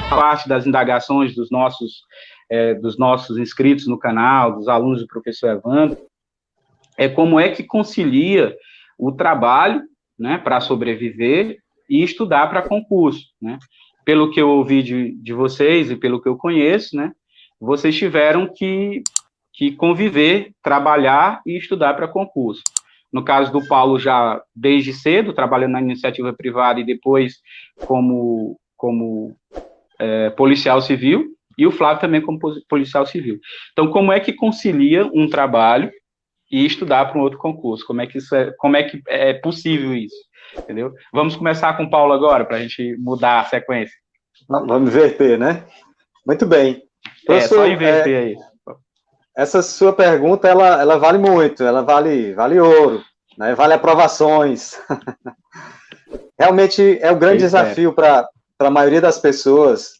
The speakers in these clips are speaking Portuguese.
parte das indagações dos nossos inscritos no canal, dos alunos do professor Evandro, é como é que concilia o trabalho, né, para sobreviver e estudar para concurso, né? Pelo que eu ouvi de vocês e pelo que eu conheço, né, vocês tiveram que conviver, trabalhar e estudar para concurso. No caso do Paulo, já desde cedo, trabalhando na iniciativa privada e depois como policial civil, e o Flávio também como policial civil. Então, como é que concilia um trabalho e estudar para um outro concurso? Como é que é possível isso? Entendeu? Vamos começar com o Paulo agora, para a gente mudar a sequência. Vamos inverter, né? Muito bem. Professor, só inverter aí. Essa sua pergunta, ela vale muito, ela vale ouro, né? Vale aprovações. Realmente é um grande desafio para a maioria das pessoas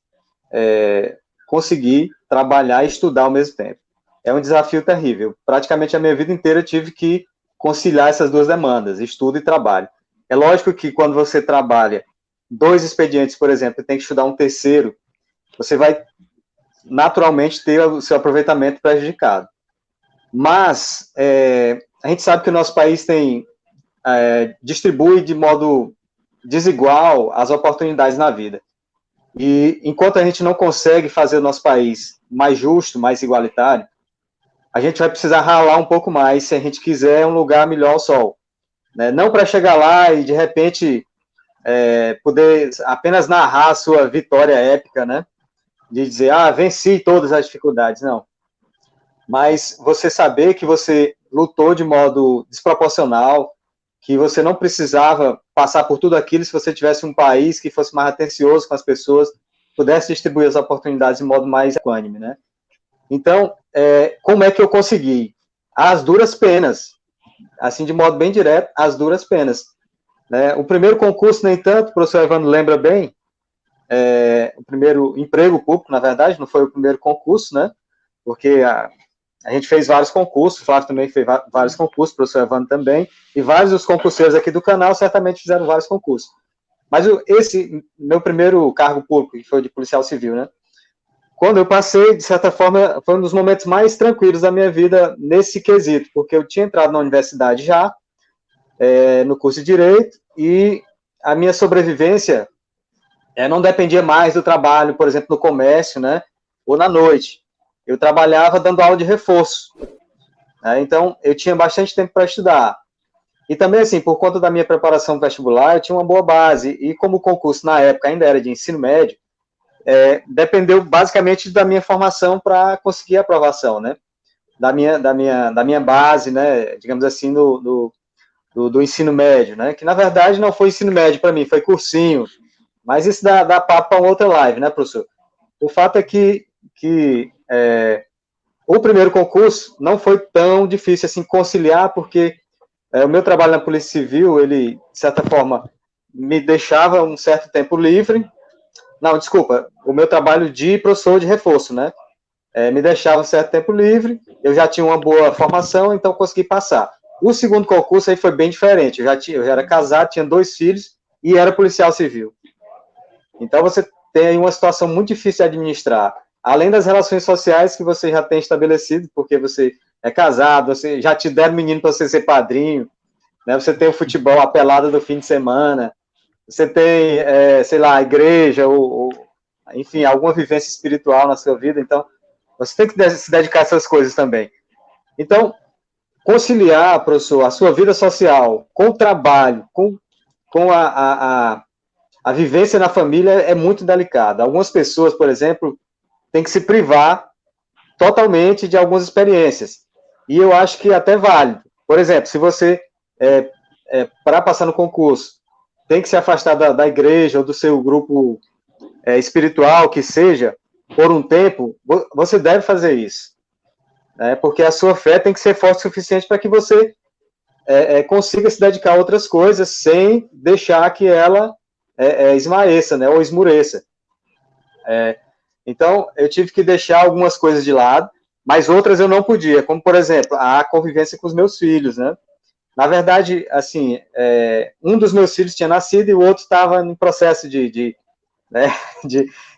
conseguir trabalhar e estudar ao mesmo tempo. É um desafio terrível. Praticamente a minha vida inteira eu tive que conciliar essas duas demandas, estudo e trabalho. É lógico que quando você trabalha 2 expedientes, por exemplo, e tem que estudar um terceiro, você vai naturalmente ter o seu aproveitamento prejudicado. Mas a gente sabe que o nosso país distribui de modo desigual as oportunidades na vida. E enquanto a gente não consegue fazer o nosso país mais justo, mais igualitário, a gente vai precisar ralar um pouco mais se a gente quiser um lugar melhor ao sol. Né? Não para chegar lá e, de repente, poder apenas narrar a sua vitória épica, né? De dizer, venci todas as dificuldades, não. Mas você saber que você lutou de modo desproporcional, que você não precisava passar por tudo aquilo se você tivesse um país que fosse mais atencioso com as pessoas, pudesse distribuir as oportunidades de modo mais equânime, né? Então, como é que eu consegui? Às duras penas, assim, de modo bem direto, às duras penas. Né? O primeiro concurso, no entanto, o professor Evandro lembra bem, o primeiro emprego público, na verdade, não foi o primeiro concurso, né? Porque a gente fez vários concursos, o Flávio também fez vários concursos, o professor Evandro também, e vários dos concurseiros aqui do canal certamente fizeram vários concursos. Mas esse, meu primeiro cargo público, que foi de policial civil, né? Quando eu passei, de certa forma, foi um dos momentos mais tranquilos da minha vida nesse quesito, porque eu tinha entrado na universidade já, no curso de Direito, e a minha sobrevivência não dependia mais do trabalho, por exemplo, no comércio, né, ou na noite. Eu trabalhava dando aula de reforço. Né, então, eu tinha bastante tempo para estudar. E também, assim, por conta da minha preparação vestibular, eu tinha uma boa base, e como o concurso, na época, ainda era de ensino médio, dependeu basicamente da minha formação para conseguir a aprovação, né? Da minha base, né? Digamos assim, do ensino médio, né? Que na verdade não foi ensino médio para mim, foi cursinho. Mas isso dá papo para outra live, né, professor? O fato é que o primeiro concurso não foi tão difícil assim conciliar, porque o meu trabalho na Polícia Civil, ele, de certa forma, me deixava um certo tempo livre. Não, desculpa, o meu trabalho de professor de reforço, né? Me deixava um certo tempo livre, eu já tinha uma boa formação, então consegui passar. O segundo concurso aí foi bem diferente, eu já era casado, tinha 2 filhos e era policial civil. Então você tem aí uma situação muito difícil de administrar. Além das relações sociais que você já tem estabelecido, porque você é casado, você já te deram menino para você ser padrinho, né? Você tem o futebol, a pelada do fim de semana, você tem, sei lá, a igreja, enfim, alguma vivência espiritual na sua vida, então você tem que se dedicar a essas coisas também. Então, conciliar, professor, a sua vida social com o trabalho, com a vivência na família é muito delicado. Algumas pessoas, por exemplo, têm que se privar totalmente de algumas experiências. E eu acho que até válido. Por exemplo, se você, para passar no concurso, tem que se afastar da igreja ou do seu grupo espiritual, que seja, por um tempo, você deve fazer isso. Né? Porque a sua fé tem que ser forte o suficiente para que você consiga se dedicar a outras coisas sem deixar que ela esmaeça, né? Ou esmureça. Então, eu tive que deixar algumas coisas de lado, mas outras eu não podia, como, por exemplo, a convivência com os meus filhos, né? Na verdade, assim, um dos meus filhos tinha nascido e o outro estava em processo de né?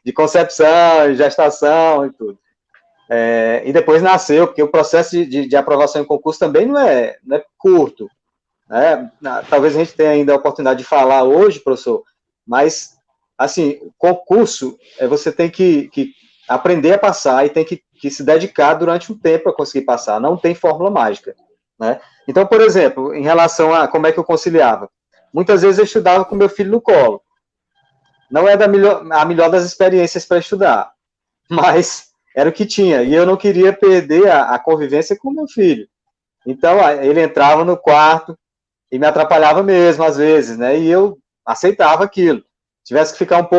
De concepção, gestação e tudo. E depois nasceu, porque o processo de aprovação em concurso também não é curto. Né? Talvez a gente tenha ainda a oportunidade de falar hoje, professor, mas, assim, concurso, você tem que aprender a passar e tem que se dedicar durante um tempo para conseguir passar, não tem fórmula mágica. Né? Então, por exemplo, em relação a como é que eu conciliava, muitas vezes eu estudava com meu filho no colo. Não é a melhor das experiências para estudar, mas era o que tinha, e eu não queria perder a convivência com meu filho. Então, ele entrava no quarto e me atrapalhava mesmo, às vezes, né? E eu aceitava aquilo. Tivesse que ficar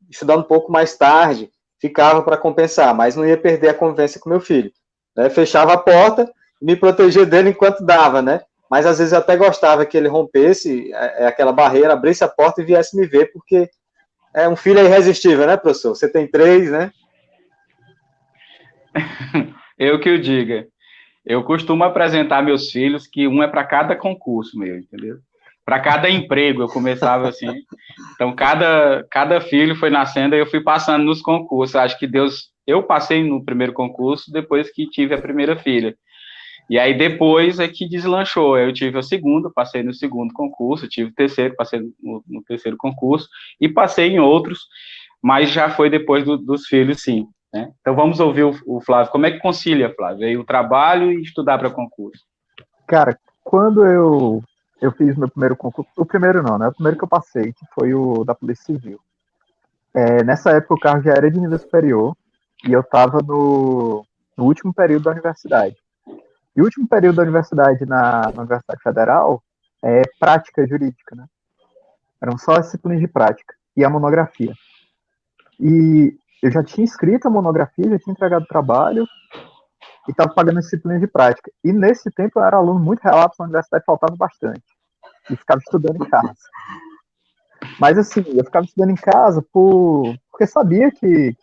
estudando um pouco mais tarde, ficava para compensar, mas não ia perder a convivência com meu filho. Né? Fechava a porta e me protegia dele enquanto dava, né? Mas às vezes eu até gostava que ele rompesse aquela barreira, abrisse a porta e viesse me ver, porque um filho é irresistível, né, professor? Você tem 3, né? Eu que o diga. Eu costumo apresentar meus filhos que um é para cada concurso meu, entendeu? Para cada emprego, eu começava assim. Então, cada filho foi nascendo e eu fui passando nos concursos. Acho que Deus... Eu passei no primeiro concurso depois que tive a primeira filha. E aí depois é que deslanchou. Eu tive o segundo, passei no segundo concurso, tive o terceiro, passei no terceiro concurso e passei em outros, mas já foi depois dos filhos, sim. Né? Então vamos ouvir o Flávio. Como é que concilia, Flávio, aí o trabalho e estudar para concurso? Cara, quando eu fiz meu primeiro concurso, o primeiro não, né? O primeiro que eu passei, que foi o da Polícia Civil. Nessa época o carro já era de nível superior e eu estava no último período da universidade. E o último período da universidade na Universidade Federal é prática jurídica, né? Eram só as disciplinas de prática e a monografia. E eu já tinha escrito a monografia, já tinha entregado o trabalho e estava pagando a disciplina de prática. E nesse tempo eu era aluno muito relapso na universidade, faltava bastante. E ficava estudando em casa. Mas assim, eu ficava estudando em casa porque sabia que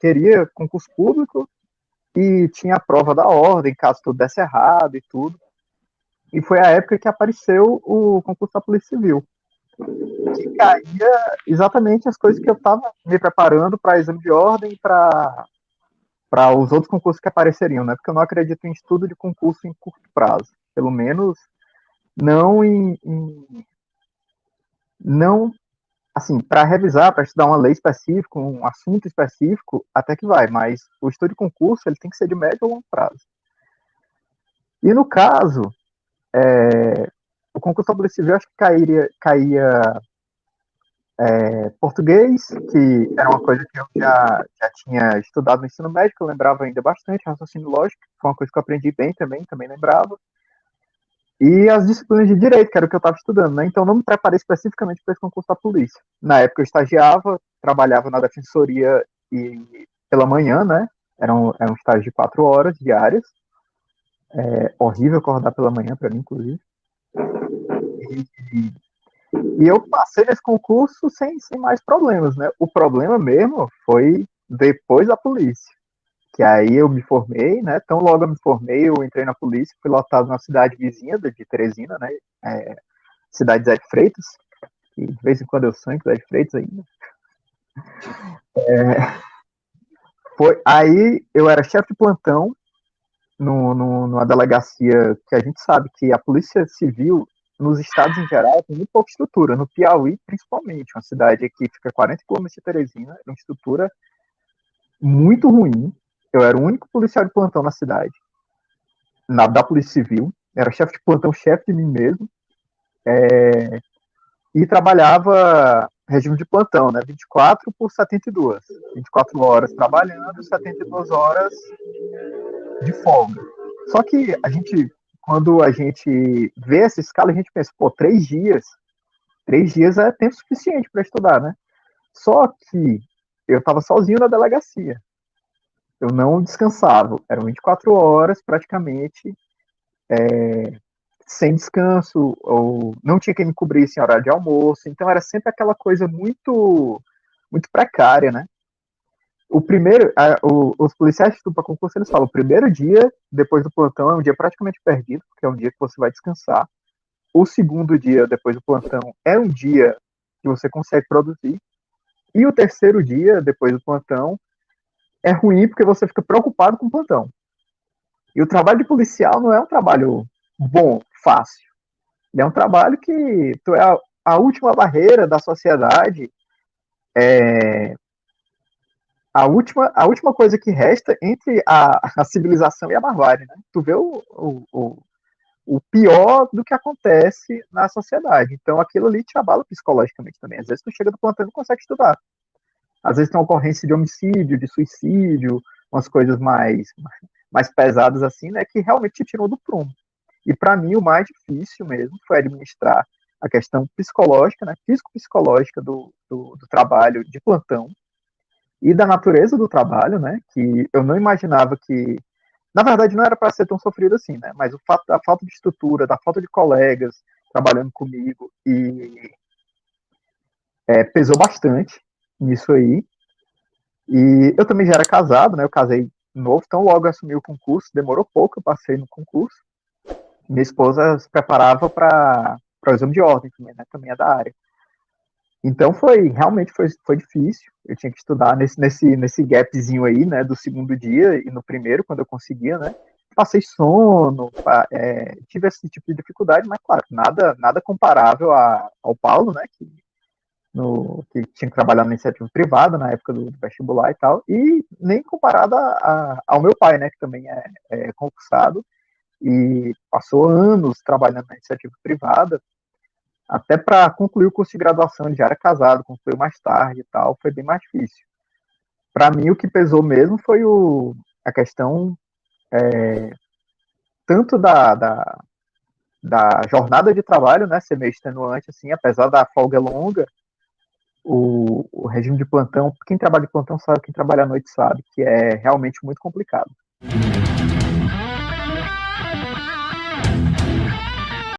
queria concurso público e tinha a prova da ordem, caso tudo desse errado e tudo. E foi a época que apareceu o concurso da Polícia Civil, que caía exatamente as coisas que eu estava me preparando para exame de ordem e para os outros concursos que apareceriam, né? Porque eu não acredito em estudo de concurso em curto prazo, pelo menos não não assim, para revisar, para estudar uma lei específica, um assunto específico, até que vai, mas o estudo de concurso ele tem que ser de médio ou longo prazo. E no caso, o concurso da Polícia Civil acho que caía português, que era uma coisa que eu já tinha estudado no ensino médio, que eu lembrava ainda bastante, raciocínio lógico, foi uma coisa que eu aprendi bem também lembrava. E as disciplinas de direito, que era o que eu estava estudando, né? Então não me preparei especificamente para esse concurso da polícia. Na época eu estagiava, trabalhava na defensoria e pela manhã, né? Era um estágio de 4 horas diárias. Horrível acordar pela manhã para mim, inclusive. E eu passei nesse concurso sem mais problemas, né? O problema mesmo foi depois da polícia. Que aí eu me formei, né? Tão logo eu me formei, eu entrei na polícia, fui lotado na cidade vizinha de Teresina, né? Cidade de Zé de Freitas, que de vez em quando eu sonho com Zé de Freitas ainda. Aí eu era chefe de plantão numa delegacia que a gente sabe que a Polícia Civil, nos estados em geral, tem muito pouca estrutura. No Piauí, principalmente, uma cidade que fica 40 quilômetros de Teresina, é uma estrutura muito ruim. Eu era o único policial de plantão na cidade, da Polícia Civil. Era chefe de plantão, chefe de mim mesmo. E trabalhava regime de plantão, né? 24 por 72. 24 horas trabalhando, 72 horas de folga. Só que quando a gente vê essa escala, a gente pensa, 3 dias. 3 dias é tempo suficiente para estudar, né? Só que eu estava sozinho na delegacia. Eu não descansava. Eram 24 horas, praticamente, sem descanso, ou não tinha quem me cobrisse em horário de almoço. Então, era sempre aquela coisa muito, muito precária, né? Os policiais que estudam para concurso, eles falam, o primeiro dia, depois do plantão, é um dia praticamente perdido, porque é um dia que você vai descansar. O segundo dia, depois do plantão, é um dia que você consegue produzir. E o terceiro dia, depois do plantão, é ruim porque você fica preocupado com o plantão. E o trabalho de policial não é um trabalho bom, fácil. Ele é um trabalho que tu é a última barreira da sociedade, a última coisa que resta entre a civilização e a barbárie, né? Tu vê o pior do que acontece na sociedade. Então aquilo ali te abala psicologicamente também. Às vezes tu chega do plantão e não consegue estudar. Às vezes tem uma ocorrência de homicídio, de suicídio, umas coisas mais pesadas assim, né? Que realmente te tirou do prumo. E para mim o mais difícil mesmo foi administrar a questão psicológica, né? Físico-psicológica do trabalho de plantão e da natureza do trabalho, né? Que eu não imaginava que, na verdade, não era para ser tão sofrido assim, né? Mas o fato da falta de estrutura, da falta de colegas trabalhando comigo e pesou bastante nisso aí. E eu também já era casado, né? Eu casei novo, então logo assumi o concurso, demorou pouco, eu passei no concurso. Minha esposa se preparava para o exame de ordem também, né? Também é da área. Então realmente foi difícil. Eu tinha que estudar nesse gapzinho aí, né, do segundo dia e no primeiro, quando eu conseguia, né? Passei sono, tive esse tipo de dificuldade, mas claro, nada comparável ao Paulo, né, que tinha que trabalhar na iniciativa privada na época do vestibular e tal, e nem comparado ao meu pai, né, que também é concursado e passou anos trabalhando na iniciativa privada. Até para concluir o curso de graduação, ele já era casado, concluiu mais tarde e tal, foi bem mais difícil. Para mim, o que pesou mesmo foi a questão tanto da jornada de trabalho, né, ser meio extenuante, assim, apesar da folga longa, o regime de plantão, quem trabalha de plantão sabe, quem trabalha à noite sabe, que é realmente muito complicado.